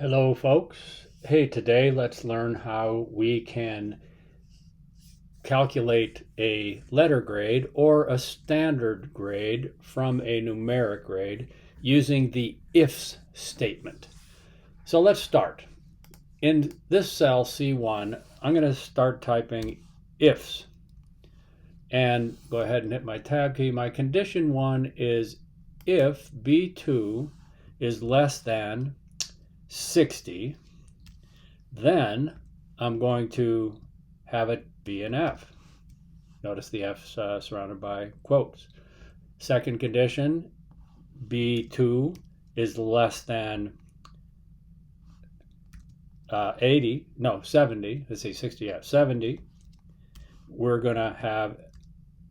Hello folks. Hey, today let's learn how we can calculate a letter grade or a standard grade from a numeric grade using the IFS statement. So let's start. In this cell C1, I'm going to start typing IFS and go ahead and hit my tab key. My condition 1 is if B2 is less than 60, then I'm going to have it be an F. Notice the F's surrounded by quotes. Second condition, B2 is less than 70. Let's see, 60, yeah, 70. We're going to have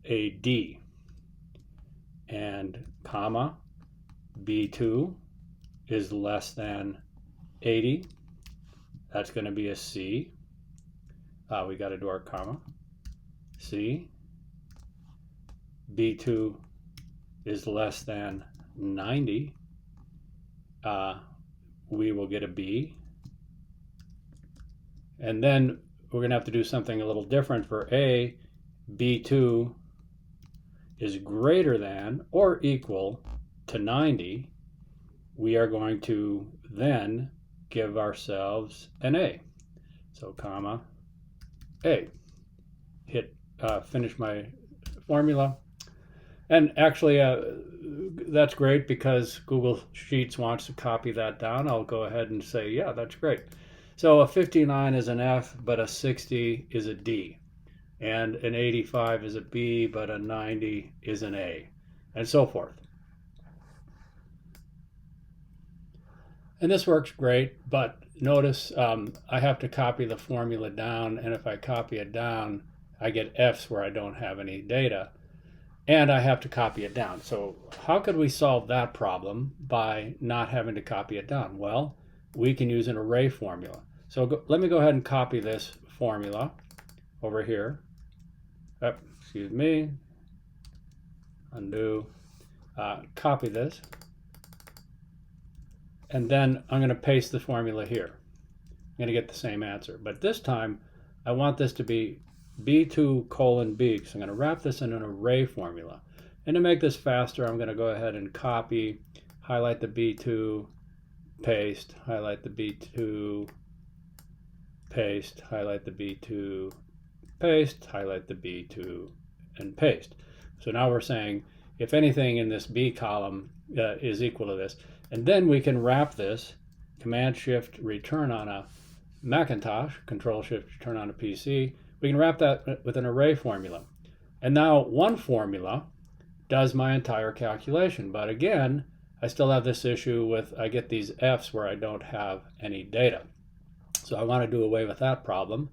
a D. And comma, B2 is less than 80. That's going to be a C. We got to do our comma. C. B2 is less than 90. We will get a B. And then we're going to have to do something a little different for A. B2 is greater than or equal to 90. We are going to then give ourselves an A. So comma A. Hit finish my formula. And actually that's great because Google Sheets wants to copy that down. I'll go ahead and say, yeah, that's great. So a 59 is an F, but a 60 is a D. And an 85 is a B, but a 90 is an A, and so forth. And this works great, but notice I have to copy the formula down, and if I copy it down, I get F's where I don't have any data, and I have to copy it down. So how could we solve that problem by not having to copy it down? Well, we can use an array formula. So let me go ahead and copy this formula over here. Excuse me, undo, copy this. And then I'm going to paste the formula here. I'm going to get the same answer. But this time, I want this to be B2 colon B. So I'm going to wrap this in an array formula. And to make this faster, I'm going to go ahead and copy, highlight the B2, paste, highlight the B2, paste, highlight the B2, paste, highlight the B2, and paste. So now we're saying if anything in this B column is equal to this. And then we can wrap this, Command-Shift return on a Macintosh, Control-Shift return on a PC. We can wrap that with an array formula. And now one formula does my entire calculation. But again, I still have this issue with I get these F's where I don't have any data. So I want to do away with that problem.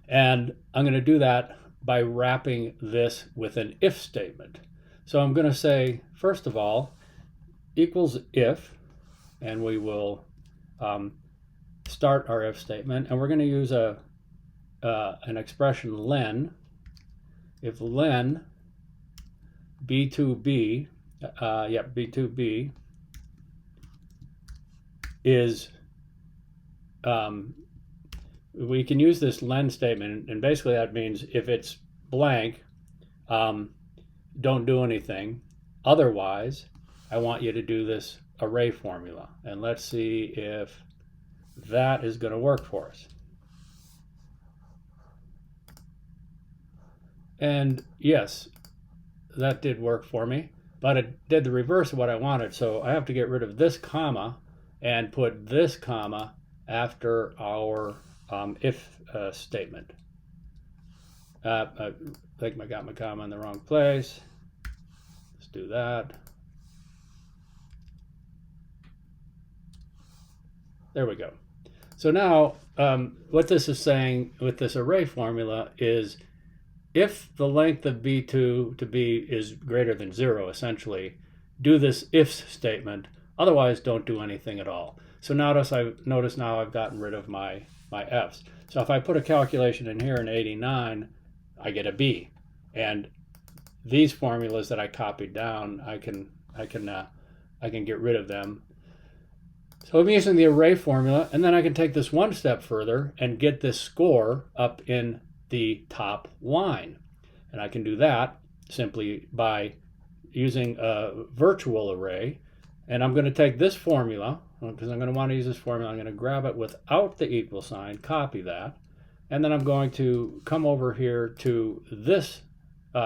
And I'm going to do that by wrapping this with an if statement. So I'm going to say, first of all, equals if, and we will start our if statement, and we're going to use an expression len. If len b2b, b2b is, we can use this len statement, and basically that means if it's blank, don't do anything. Otherwise, I want you to do this array formula, and let's see if that is going to work for us. And yes, that did work for me, but it did the reverse of what I wanted. So I have to get rid of this comma and put this comma after our if statement. I think I got my comma in the wrong place. Let's do that. There we go. So now what this is saying with this array formula is if the length of B2 to B is greater than 0, essentially, do this if statement. Otherwise, don't do anything at all. So notice now I've gotten rid of my F's. So if I put a calculation in here in 89, I get a B. And these formulas that I copied down, I can get rid of them. So I'm using the array formula, and then I can take this one step further and get this score up in the top line. And I can do that simply by using a virtual array. And I'm going to take this formula, because I'm going to want to use this formula. I'm going to grab it without the equal sign, copy that, and then I'm going to come over here to this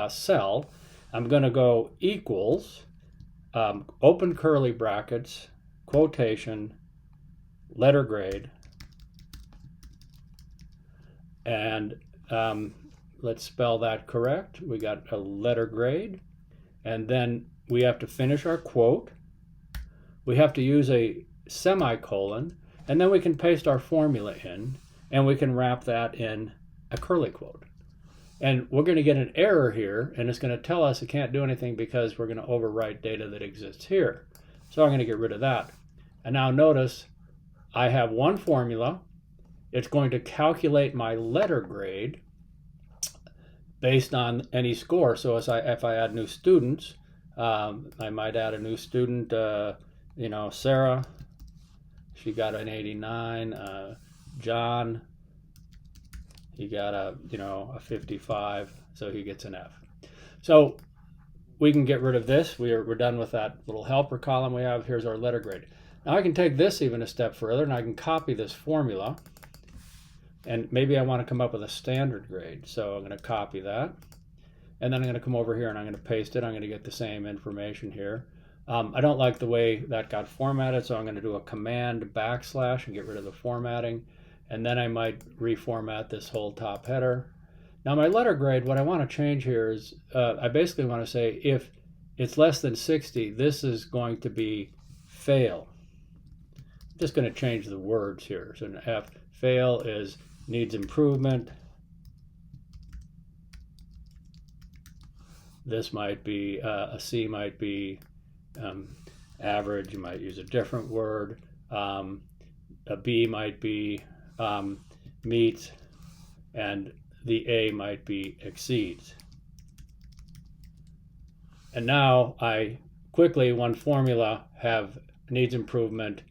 cell. I'm going to go equals, open curly brackets, quotation, letter grade, and let's spell that correct. We got a letter grade, and then we have to finish our quote. We have to use a semicolon, and then we can paste our formula in, and we can wrap that in a curly quote. And we're going to get an error here, and it's going to tell us it can't do anything because we're going to overwrite data that exists here. So I'm going to get rid of that. And now notice I have one formula. It's going to calculate my letter grade based on any score. So if I add new students, I might add a new student, Sarah, she got an 89. John, he got a 55, so he gets an F. So we can get rid of this. We're done with that little helper column we have. Here's our letter grade. Now I can take this even a step further, and I can copy this formula, and maybe I want to come up with a standard grade. So I'm going to copy that, and then I'm going to come over here and I'm going to paste it. I'm going to get the same information here. I don't like the way that got formatted, so I'm going to do a command backslash and get rid of the formatting, and then I might reformat this whole top header. Now my letter grade, what I want to change here is I basically want to say if it's less than 60, this is going to be fail. I'm just going to change the words here. So an F, fail is needs improvement. This might be, a C might be average. You might use a different word. A B might be meets, and the A might be exceeds. And now I quickly, one formula, have needs improvement,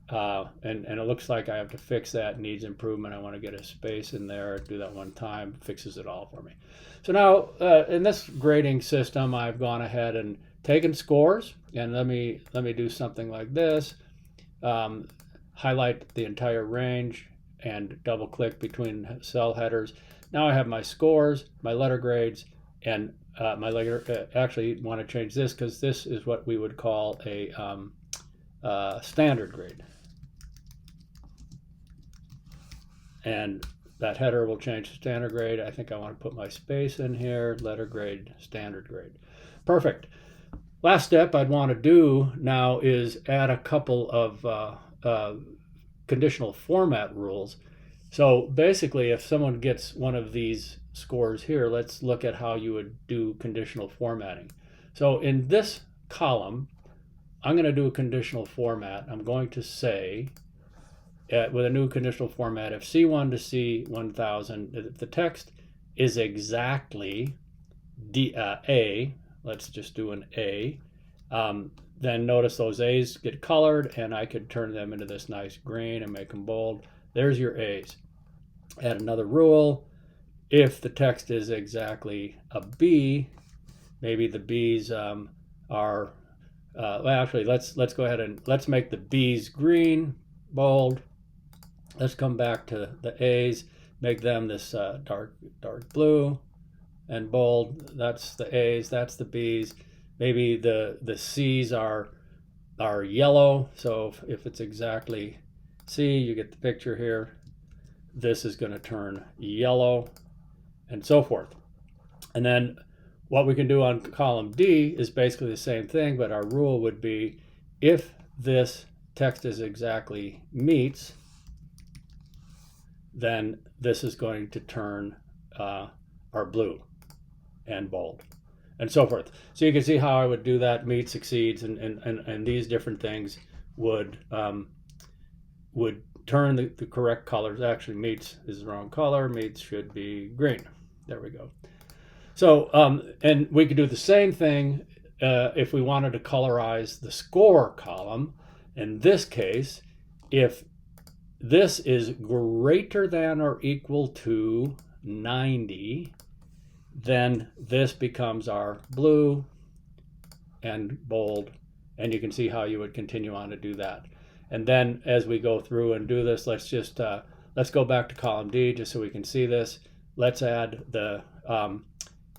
and it looks like I have to fix that needs improvement. I want to get a space in there, do that one time, fixes it all for me. So now in this grading system, I've gone ahead and taken scores, and let me do something like this. Highlight the entire range and double click between cell headers. Now I have my scores, my letter grades, and my letter. Actually, want to change this because this is what we would call a standard grade, and that header will change to standard grade. I think I want to put my space in here, letter grade, standard grade. Perfect. Last step I'd want to do now is add a couple of conditional format rules. So basically, if someone gets one of these scores here, let's look at how you would do conditional formatting. So in this column, I'm going to do a conditional format. I'm going to say, with a new conditional format, if C1 to C1000, if the text is exactly A, let's just do an A, then notice those A's get colored, and I could turn them into this nice green and make them bold. There's your A's. Add another rule. If the text is exactly a B, maybe the B's are, well, actually, let's go ahead and let's make the B's green, bold. Let's come back to the A's, make them this dark blue and bold. That's the A's, that's the B's. Maybe the C's are yellow, so if it's exactly C, you get the picture here. This is going to turn yellow, and so forth. And then what we can do on column D is basically the same thing, but our rule would be if this text is exactly meets, then this is going to turn our blue and bold, and so forth. So you can see how I would do that, meets, exceeds, and these different things would turn the correct colors. Actually, meets is the wrong color. Meets should be green. There we go. So, and we could do the same thing if we wanted to colorize the score column. In this case, if this is greater than or equal to 90, then this becomes our blue and bold, and you can see how you would continue on to do that. And then as we go through and do this, let's go back to column D just so we can see this. Let's add the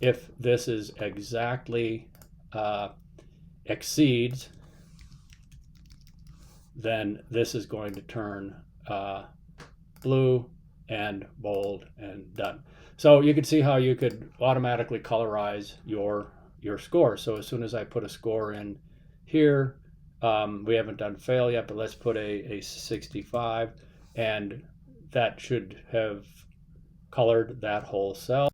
if this is exactly exceeds, then this is going to turn blue and bold and done. So you can see how you could automatically colorize your score. So as soon as I put a score in here, we haven't done fail yet, but let's put a 65, and that should have colored that whole cell.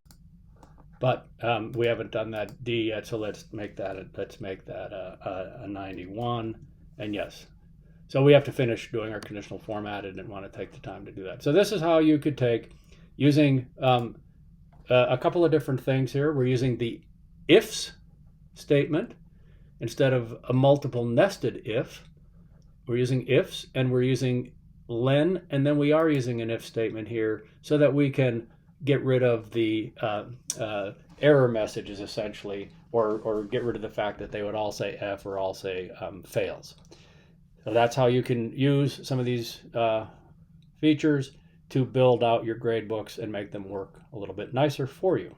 But we haven't done that D yet, so let's make that a 91, and yes. So we have to finish doing our conditional format. I didn't want to take the time to do that. So this is how you could take, using a couple of different things here. We're using the ifs statement instead of a multiple nested if. We're using ifs, and we're using len, and then we are using an if statement here so that we can get rid of the error messages essentially, or get rid of the fact that they would all say F or all say fails. So that's how you can use some of these features to build out your grade books and make them work a little bit nicer for you.